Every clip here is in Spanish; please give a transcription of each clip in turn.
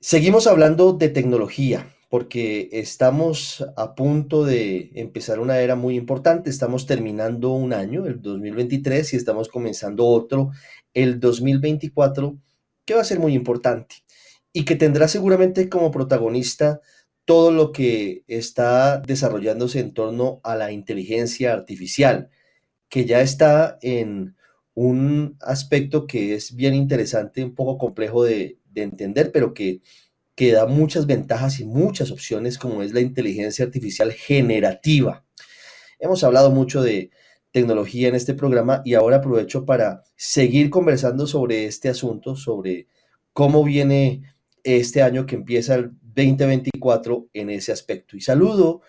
Seguimos hablando de tecnología porque estamos a punto de empezar una era muy importante. Estamos terminando un año, el 2023, y estamos comenzando otro, el 2024, que va a ser muy importante y que tendrá seguramente como protagonista todo lo que está desarrollándose en torno a la inteligencia artificial, que ya está en un aspecto que es bien interesante, un poco complejo de entender, pero que da muchas ventajas y muchas opciones, como es la inteligencia artificial generativa. Hemos hablado mucho de tecnología en este programa y ahora aprovecho para seguir conversando sobre este asunto, sobre cómo viene este año que empieza el 2024 en ese aspecto. Y saludo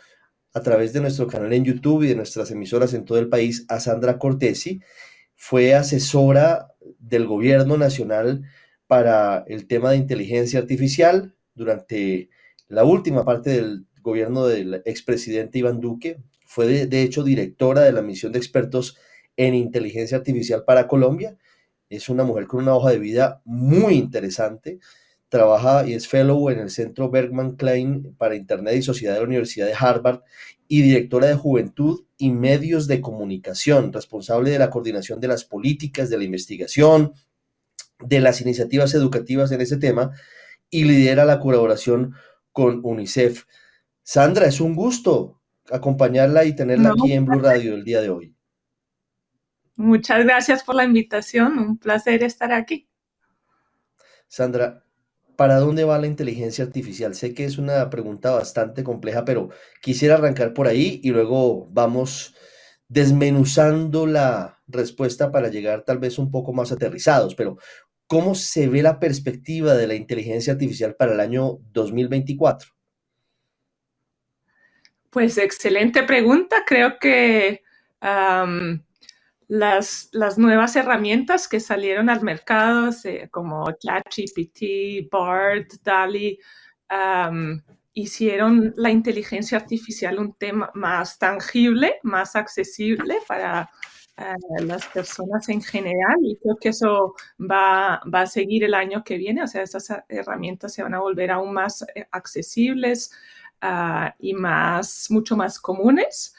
a través de nuestro canal en YouTube y de nuestras emisoras en todo el país a Sandra Cortesi. Fue asesora del gobierno nacional para el tema de inteligencia artificial durante la última parte del gobierno del expresidente Iván Duque. Fue de hecho directora de la misión de expertos en inteligencia artificial para Colombia. Es una mujer con una hoja de vida muy interesante. Trabaja y es fellow en el Centro Bergman Klein para Internet y Sociedad de la Universidad de Harvard y directora de Juventud y Medios de Comunicación, responsable de la coordinación de las políticas, de la investigación, de las iniciativas educativas en ese tema y lidera la colaboración con UNICEF. Sandra, es un gusto acompañarla y tenerla No, aquí en Blue Radio el día de hoy. muchas gracias por la invitación, un placer estar aquí. Sandra, ¿para dónde va la inteligencia artificial? Sé que es una pregunta bastante compleja, pero quisiera arrancar por ahí y luego vamos desmenuzando la respuesta para llegar tal vez un poco más aterrizados. Pero, ¿cómo se ve la perspectiva de la inteligencia artificial para el año 2024? Pues excelente pregunta. Creo que um, las nuevas herramientas que salieron al mercado, como ChatGPT, BARD, DALI, um, hicieron la inteligencia artificial un tema más tangible, más accesible para las personas en general, y creo que eso va a seguir el año que viene. O sea, esas herramientas se van a volver aún más accesibles y mucho más comunes.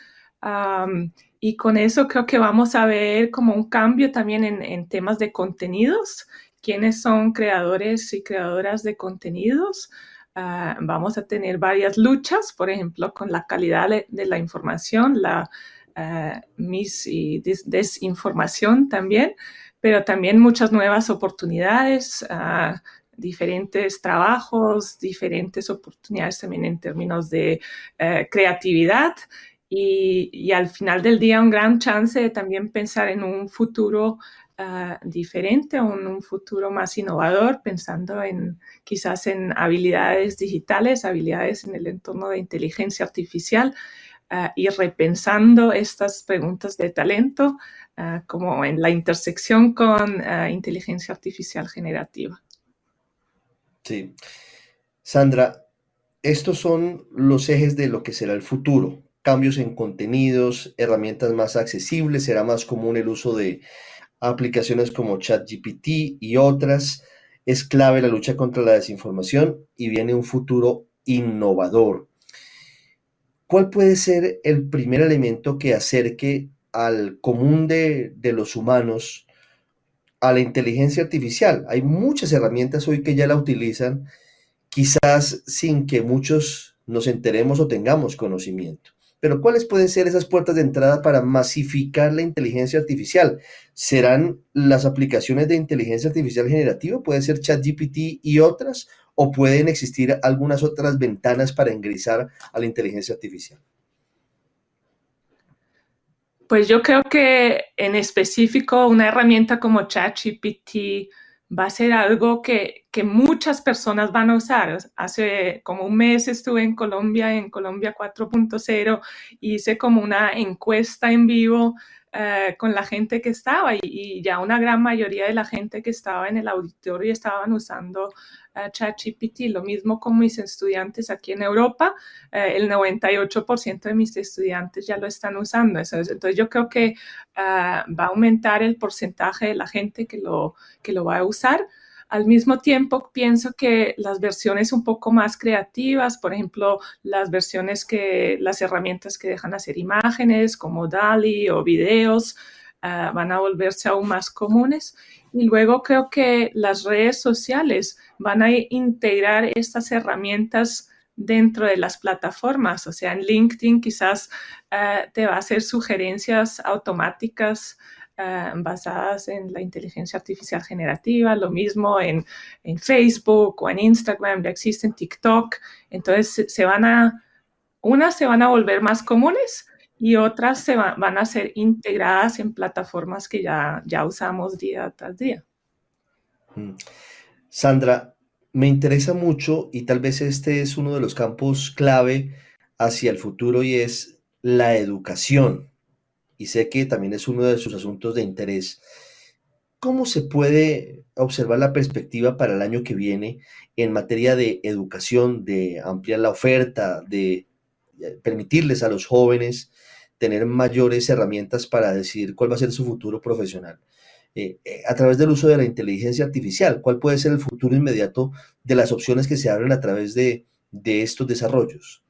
Y con eso creo que vamos a ver como un cambio también en temas de contenidos, quiénes son creadores y creadoras de contenidos. Vamos a tener varias luchas, por ejemplo, con la calidad de la información, la mis y desinformación también, pero también muchas nuevas oportunidades, diferentes trabajos, diferentes oportunidades también en términos de creatividad y al final del día un gran chance de también pensar en un futuro diferente o en un futuro más innovador, pensando quizás en habilidades digitales, habilidades en el entorno de inteligencia artificial, y repensando estas preguntas de talento como en la intersección con inteligencia artificial generativa. Sí. Sandra, estos son los ejes de lo que será el futuro. Cambios en contenidos, herramientas más accesibles, será más común el uso de aplicaciones como ChatGPT y otras. Es clave la lucha contra la desinformación y viene un futuro innovador. ¿Cuál puede ser el primer elemento que acerque al común de los humanos a la inteligencia artificial? Hay muchas herramientas hoy que ya la utilizan, quizás sin que muchos nos enteremos o tengamos conocimiento. Pero ¿cuáles pueden ser esas puertas de entrada para masificar la inteligencia artificial? ¿Serán las aplicaciones de inteligencia artificial generativa? ¿Puede ser ChatGPT y otras? ¿O pueden existir algunas otras ventanas para ingresar a la inteligencia artificial? Pues yo creo que en específico una herramienta como ChatGPT va a ser algo que muchas personas van a usar. Hace como un mes estuve en Colombia 4.0, hice como una encuesta en vivo con la gente que estaba y ya una gran mayoría de la gente que estaba en el auditorio estaban usando ChatGPT. Lo mismo con mis estudiantes aquí en Europa, el 98% de mis estudiantes ya lo están usando. Entonces yo creo que va a aumentar el porcentaje de la gente que lo va a usar. Al mismo tiempo, pienso que las versiones un poco más creativas, por ejemplo, las herramientas que dejan hacer imágenes como DALL-E o videos, van a volverse aún más comunes. Y luego creo que las redes sociales van a integrar estas herramientas dentro de las plataformas. O sea, en LinkedIn quizás te va a hacer sugerencias automáticas basadas en la inteligencia artificial generativa, lo mismo en Facebook o en Instagram, ya existe en TikTok. Entonces unas se van a volver más comunes y otras van a ser integradas en plataformas que ya usamos día tras día. Sandra, me interesa mucho y tal vez este es uno de los campos clave hacia el futuro y es la educación. Y sé que también es uno de sus asuntos de interés. ¿Cómo se puede observar la perspectiva para el año que viene en materia de educación, de ampliar la oferta, de permitirles a los jóvenes tener mayores herramientas para decidir cuál va a ser su futuro profesional? A través del uso de la inteligencia artificial, ¿cuál puede ser el futuro inmediato de las opciones que se abren a través de estos desarrollos?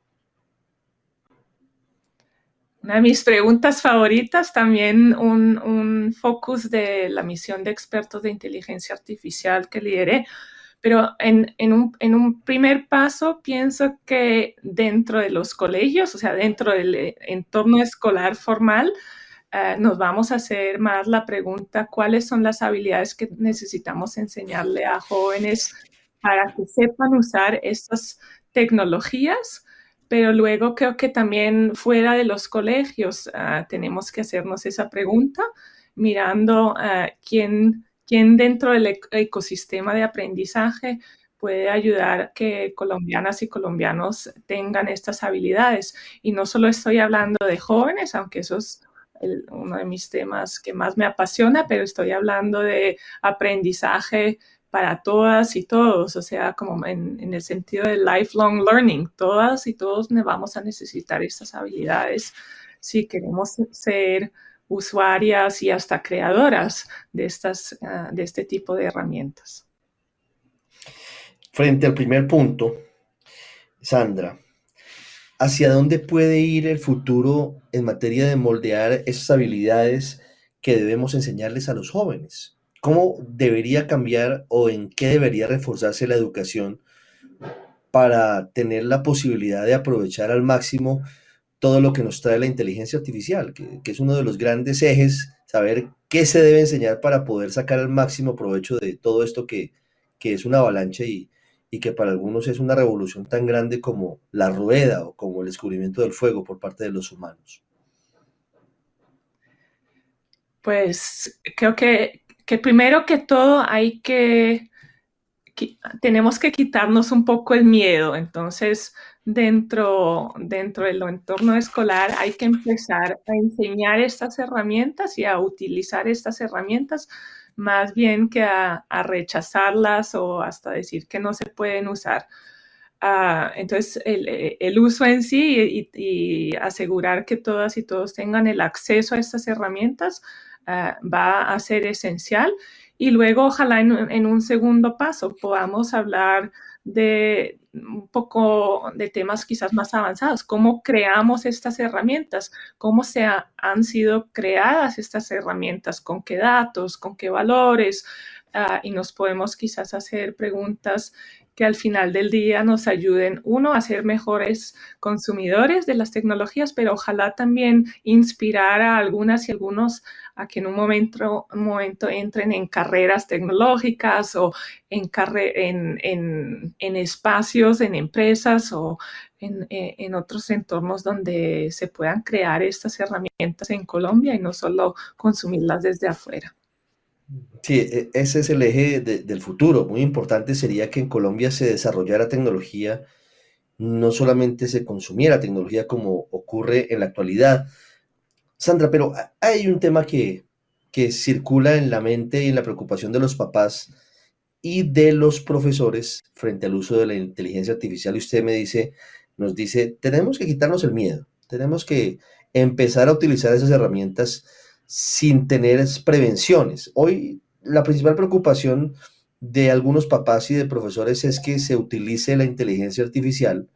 Una de mis preguntas favoritas, también un focus de la misión de expertos de inteligencia artificial que lideré. Pero en un primer paso, pienso que dentro de los colegios, o sea, dentro del entorno escolar formal, nos vamos a hacer más la pregunta, ¿cuáles son las habilidades que necesitamos enseñarle a jóvenes para que sepan usar estas tecnologías? Pero luego creo que también fuera de los colegios tenemos que hacernos esa pregunta, mirando quién dentro del ecosistema de aprendizaje puede ayudar a que colombianas y colombianos tengan estas habilidades. Y no solo estoy hablando de jóvenes, aunque eso es uno de mis temas que más me apasiona, pero estoy hablando de aprendizaje para todas y todos, o sea, como en el sentido de lifelong learning, todas y todos vamos a necesitar estas habilidades si queremos ser usuarias y hasta creadoras de este tipo de herramientas. Frente al primer punto, Sandra, ¿hacia dónde puede ir el futuro en materia de moldear esas habilidades que debemos enseñarles a los jóvenes? ¿Cómo debería cambiar o en qué debería reforzarse la educación para tener la posibilidad de aprovechar al máximo todo lo que nos trae la inteligencia artificial, que es uno de los grandes ejes, saber qué se debe enseñar para poder sacar al máximo provecho de todo esto que es una avalancha y que para algunos es una revolución tan grande como la rueda o como el descubrimiento del fuego por parte de los humanos? Pues creo que primero que todo tenemos que quitarnos un poco el miedo. Entonces, dentro del entorno escolar hay que empezar a enseñar estas herramientas y a utilizar estas herramientas más bien que a rechazarlas o hasta decir que no se pueden usar. Entonces, el uso en sí y asegurar que todas y todos tengan el acceso a estas herramientas va a ser esencial. Y luego, ojalá en un segundo paso podamos hablar de un poco de temas quizás más avanzados, cómo creamos estas herramientas, cómo han sido creadas estas herramientas, con qué datos, con qué valores, y nos podemos quizás hacer preguntas que al final del día nos ayuden, uno, a ser mejores consumidores de las tecnologías, pero ojalá también inspirar a algunas y algunos a que en un momento entren en carreras tecnológicas o en espacios, en empresas o en otros entornos donde se puedan crear estas herramientas en Colombia y no solo consumirlas desde afuera. Sí, ese es el eje del futuro. Muy importante sería que en Colombia se desarrollara tecnología, no solamente se consumiera tecnología como ocurre en la actualidad. Sandra, pero hay un tema que circula en la mente y en la preocupación de los papás y de los profesores frente al uso de la inteligencia artificial. Y usted nos dice, tenemos que quitarnos el miedo, tenemos que empezar a utilizar esas herramientas sin tener prevenciones. Hoy la principal preocupación de algunos papás y de profesores es que se utilice la inteligencia artificial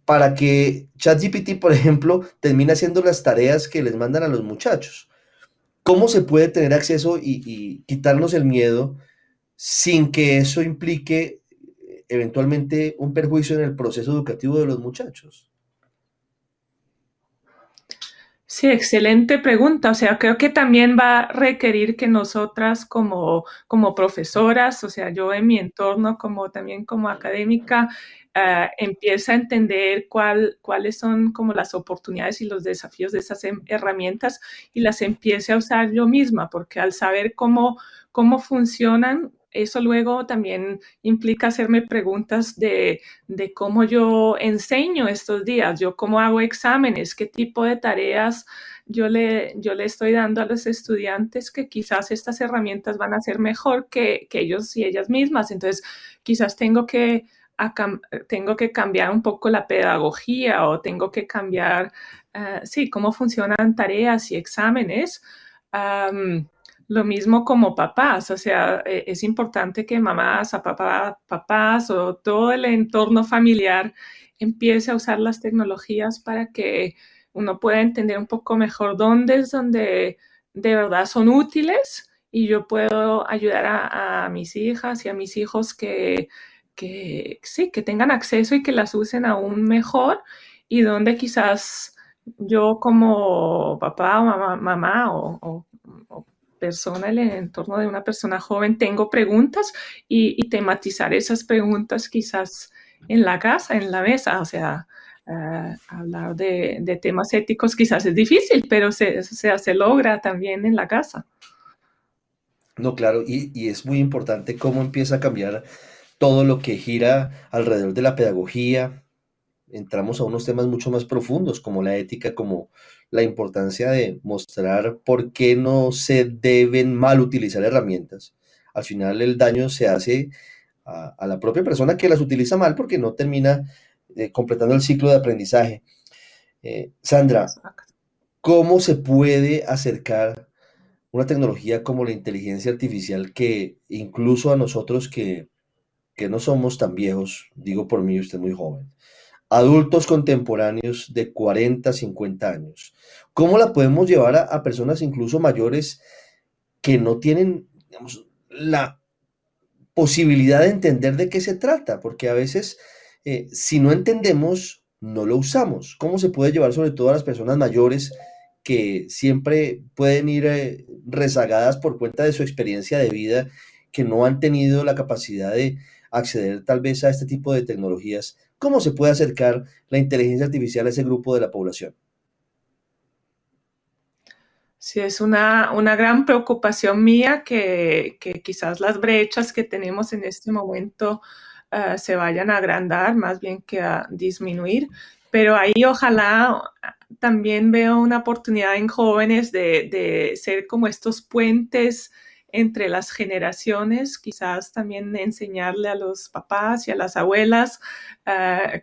para que ChatGPT, por ejemplo, termine haciendo las tareas que les mandan a los muchachos. ¿Cómo se puede tener acceso y quitarnos el miedo sin que eso implique eventualmente un perjuicio en el proceso educativo de los muchachos? Sí, excelente pregunta. O sea, creo que también va a requerir que nosotras como profesoras, o sea, yo en mi entorno como también como académica, empiece a entender cuáles son como las oportunidades y los desafíos de esas herramientas y las empiece a usar yo misma, porque al saber cómo funcionan, eso luego también implica hacerme preguntas de cómo yo enseño estos días, yo cómo hago exámenes, qué tipo de tareas yo le estoy dando a los estudiantes, que quizás estas herramientas van a ser mejor que ellos y ellas mismas. Entonces, quizás tengo que cambiar un poco la pedagogía o tengo que cambiar, sí, cómo funcionan tareas y exámenes. Um, lo mismo como papás, o sea, es importante que mamás, papás o todo el entorno familiar empiece a usar las tecnologías para que uno pueda entender un poco mejor dónde es donde de verdad son útiles y yo puedo ayudar a mis hijas y a mis hijos que sí, que tengan acceso y que las usen aún mejor, y donde quizás yo como papá o mamá o persona en el entorno de una persona joven tengo preguntas y tematizar esas preguntas quizás en la casa, en la mesa, o sea, hablar de temas éticos quizás es difícil, pero se logra también en la casa. No, claro, y es muy importante cómo empieza a cambiar todo lo que gira alrededor de la pedagogía. Entramos a unos temas mucho más profundos, como la ética, como la importancia de mostrar por qué no se deben mal utilizar herramientas. Al final el daño se hace a la propia persona que las utiliza mal porque no termina completando el ciclo de aprendizaje. Sandra, Exacto. ¿cómo se puede acercar una tecnología como la inteligencia artificial que incluso a nosotros que no somos tan viejos, digo por mí, usted es muy joven, adultos contemporáneos de 40, 50 años? ¿Cómo la podemos llevar a personas incluso mayores que no tienen, digamos, la posibilidad de entender de qué se trata? Porque a veces, si no entendemos, no lo usamos. ¿Cómo se puede llevar sobre todo a las personas mayores que siempre pueden ir rezagadas por cuenta de su experiencia de vida, que no han tenido la capacidad de acceder tal vez a este tipo de tecnologías? ¿Cómo se puede acercar la inteligencia artificial a ese grupo de la población? Sí, es una gran preocupación mía que quizás las brechas que tenemos en este momento se vayan a agrandar más bien que a disminuir. Pero ahí ojalá también veo una oportunidad en jóvenes de ser como estos puentes entre las generaciones, quizás también enseñarle a los papás y a las abuelas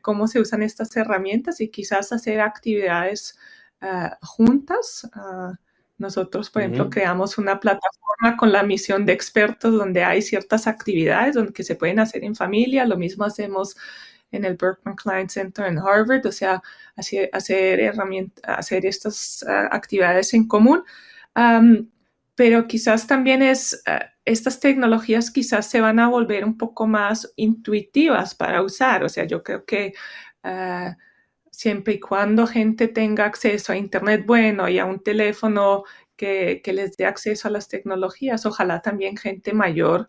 cómo se usan estas herramientas y quizás hacer actividades juntas. Nosotros, por ejemplo, Ujú. creamos una plataforma con la misión de expertos donde hay ciertas actividades que se pueden hacer en familia. Lo mismo hacemos en el Berkman Klein Center en Harvard, o sea, hacer estas actividades en común. Um, pero quizás también estas tecnologías quizás se van a volver un poco más intuitivas para usar. O sea, yo creo que siempre y cuando gente tenga acceso a Internet bueno y a un teléfono que les dé acceso a las tecnologías, ojalá también gente mayor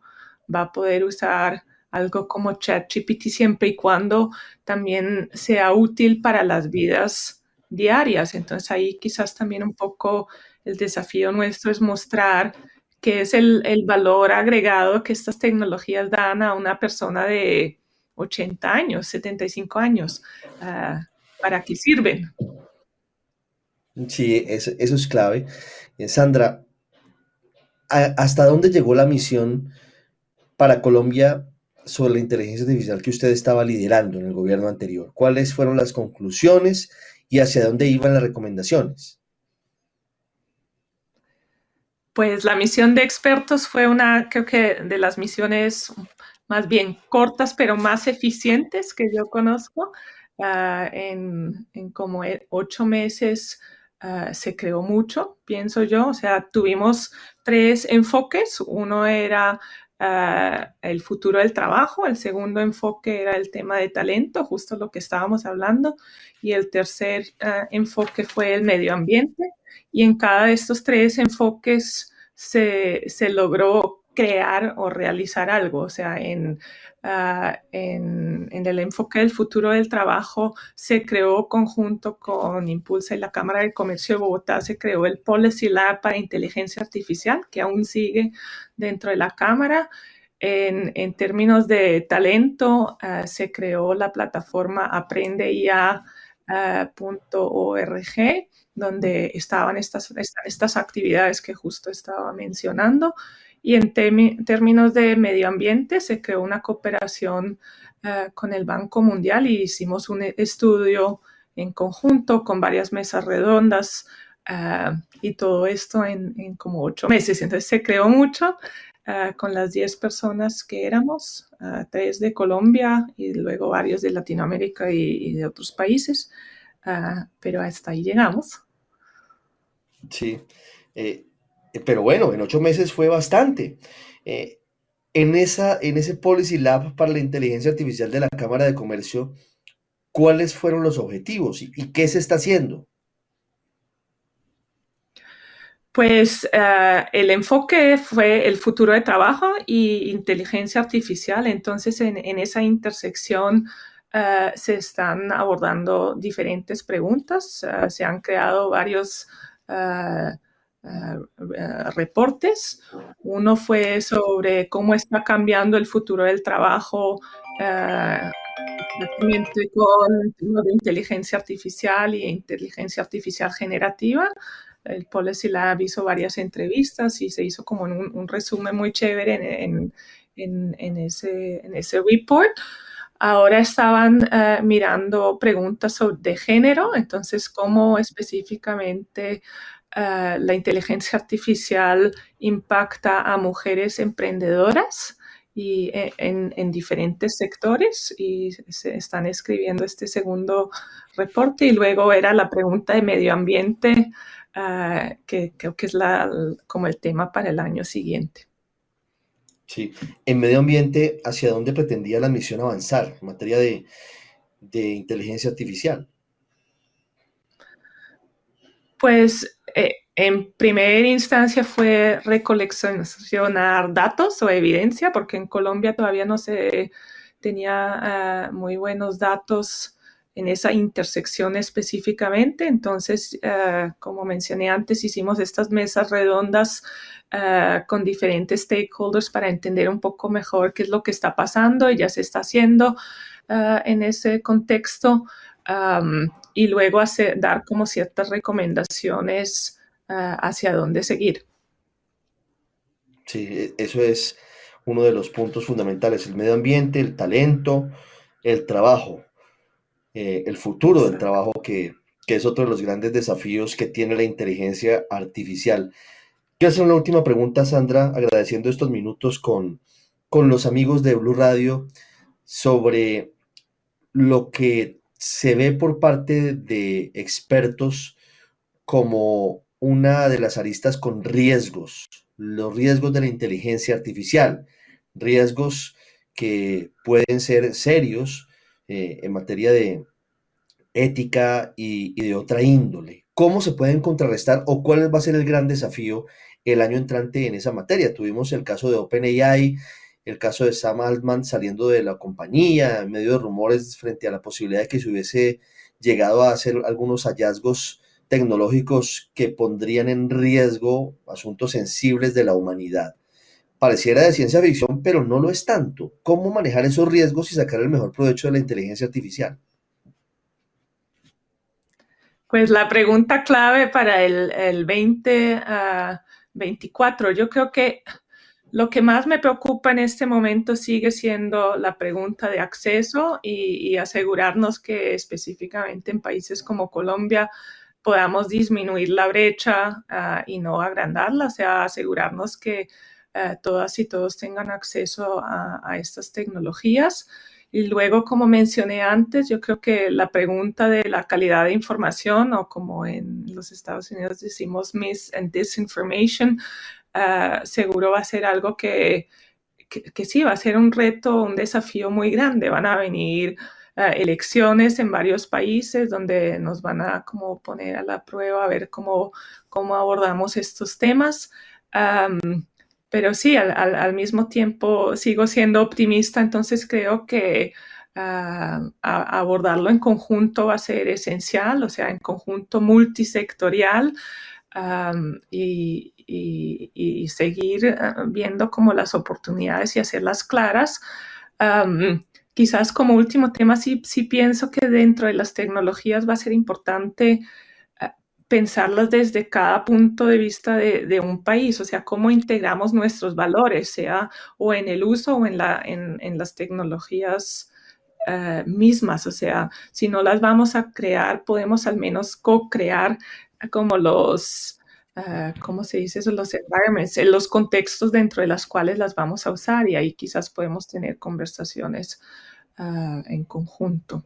va a poder usar algo como ChatGPT siempre y cuando también sea útil para las vidas diarias. Entonces ahí quizás también un poco el desafío nuestro es mostrar qué es el valor agregado que estas tecnologías dan a una persona de 80 años, 75 años. Uh, ¿Para qué sirven? Sí, eso es clave. Sandra, ¿hasta dónde llegó la misión para Colombia sobre la inteligencia artificial que usted estaba liderando en el gobierno anterior? ¿Cuáles fueron las conclusiones y hacia dónde iban las recomendaciones? Pues la misión de expertos fue una, creo que de las misiones más bien cortas, pero más eficientes que yo conozco. En como 8 meses se creó mucho, pienso yo. O sea, tuvimos 3 enfoques. Uno era el futuro del trabajo, el segundo enfoque era el tema de talento, justo lo que estábamos hablando, y el tercer enfoque fue el medio ambiente. Y en cada de estos 3 enfoques se logró crear o realizar algo. O sea, en el enfoque del futuro del trabajo se creó conjunto con Impulsa y la Cámara de Comercio de Bogotá, se creó el Policy Lab para Inteligencia Artificial, que aún sigue dentro de la Cámara. En términos de talento, se creó la plataforma aprendeia.org, donde estaban estas actividades que justo estaba mencionando. Y en términos de medio ambiente, se creó una cooperación con el Banco Mundial y hicimos un estudio en conjunto con varias mesas redondas y todo esto en como 8 meses. Entonces se creó mucho con las 10 personas que éramos, 3 de Colombia y luego varios de Latinoamérica y de otros países, pero hasta ahí llegamos. Sí, eh, pero bueno, en 8 meses fue bastante. Eh, en ese Policy Lab para la inteligencia artificial de la Cámara de Comercio, ¿cuáles fueron los objetivos y qué se está haciendo? Pues el enfoque fue el futuro de trabajo y inteligencia artificial. Entonces, en esa intersección se están abordando diferentes preguntas. Se han creado varios reportes. Uno fue sobre cómo está cambiando el futuro del trabajo exactamente con lo de inteligencia artificial y inteligencia artificial generativa. El Policy Lab hizo varias entrevistas y se hizo como un resumen muy chévere en ese report. Ahora estaban mirando preguntas de género, entonces cómo específicamente la inteligencia artificial impacta a mujeres emprendedoras y en diferentes sectores, y se están escribiendo este segundo reporte. Y luego era la pregunta de medio ambiente, que creo que es como el tema para el año siguiente. Sí, en medio ambiente, ¿hacia dónde pretendía la misión avanzar en materia de inteligencia artificial? Pues en primera instancia fue recoleccionar datos o evidencia, porque en Colombia todavía no se tenía muy buenos datos en esa intersección específicamente. Entonces, como mencioné antes, hicimos estas mesas redondas con diferentes stakeholders para entender un poco mejor qué es lo que está pasando y ya se está haciendo en ese contexto. Y luego dar como ciertas recomendaciones hacia dónde seguir. Sí, eso es uno de los puntos fundamentales, el medio ambiente, el talento, el trabajo, el futuro del Exacto. trabajo, que es otro de los grandes desafíos que tiene la inteligencia artificial. Quiero hacer una última pregunta, Sandra, agradeciendo estos minutos con los amigos de Blue Radio sobre lo que se ve por parte de expertos como una de las aristas con riesgos, los riesgos de la inteligencia artificial, riesgos que pueden ser serios en materia de ética y de otra índole. ¿Cómo se pueden contrarrestar o cuál va a ser el gran desafío el año entrante en esa materia? Tuvimos el caso de OpenAI, el caso de Sam Altman saliendo de la compañía, en medio de rumores frente a la posibilidad de que se hubiese llegado a hacer algunos hallazgos tecnológicos que pondrían en riesgo asuntos sensibles de la humanidad. Pareciera de ciencia ficción, pero no lo es tanto. ¿Cómo manejar esos riesgos y sacar el mejor provecho de la inteligencia artificial? Pues la pregunta clave para el 2024, yo creo que lo que más me preocupa en este momento sigue siendo la pregunta de acceso y asegurarnos que específicamente en países como Colombia podamos disminuir la brecha y no agrandarla, o sea, asegurarnos que todas y todos tengan acceso a estas tecnologías. Y luego, como mencioné antes, yo creo que la pregunta de la calidad de información, o como en los Estados Unidos decimos mis and disinformation, seguro va a ser algo que sí, va a ser un reto, un desafío muy grande. Van a venir elecciones en varios países donde nos van a como poner a la prueba a ver cómo abordamos estos temas. Pero sí, al mismo tiempo sigo siendo optimista, entonces creo que abordarlo en conjunto va a ser esencial, o sea, en conjunto multisectorial, y seguir viendo como las oportunidades y hacerlas claras. Quizás como último tema, sí pienso que dentro de las tecnologías va a ser importante pensarlas desde cada punto de vista de un país, o sea, cómo integramos nuestros valores, sea o en el uso o en las tecnologías mismas, o sea, si no las vamos a crear, podemos al menos co-crear como ¿cómo se dice eso? Los environments, los contextos dentro de los cuales las vamos a usar, y ahí quizás podemos tener conversaciones en conjunto.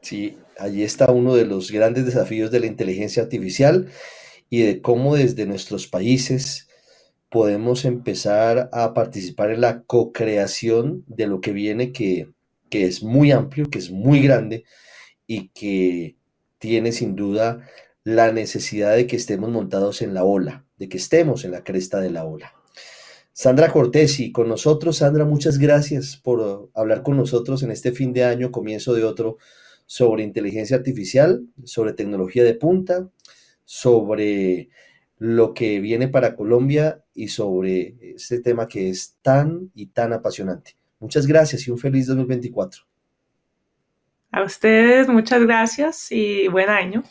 Sí, allí está uno de los grandes desafíos de la inteligencia artificial y de cómo desde nuestros países podemos empezar a participar en la co-creación de lo que viene, que es muy amplio, que es muy grande y que tiene sin duda la necesidad de que estemos montados en la ola, de que estemos en la cresta de la ola. Sandra Cortesi, con nosotros. Sandra, muchas gracias por hablar con nosotros en este fin de año, comienzo de otro, sobre inteligencia artificial, sobre tecnología de punta, sobre lo que viene para Colombia y sobre este tema que es tan y tan apasionante. Muchas gracias y un feliz 2024. A ustedes, muchas gracias y buen año.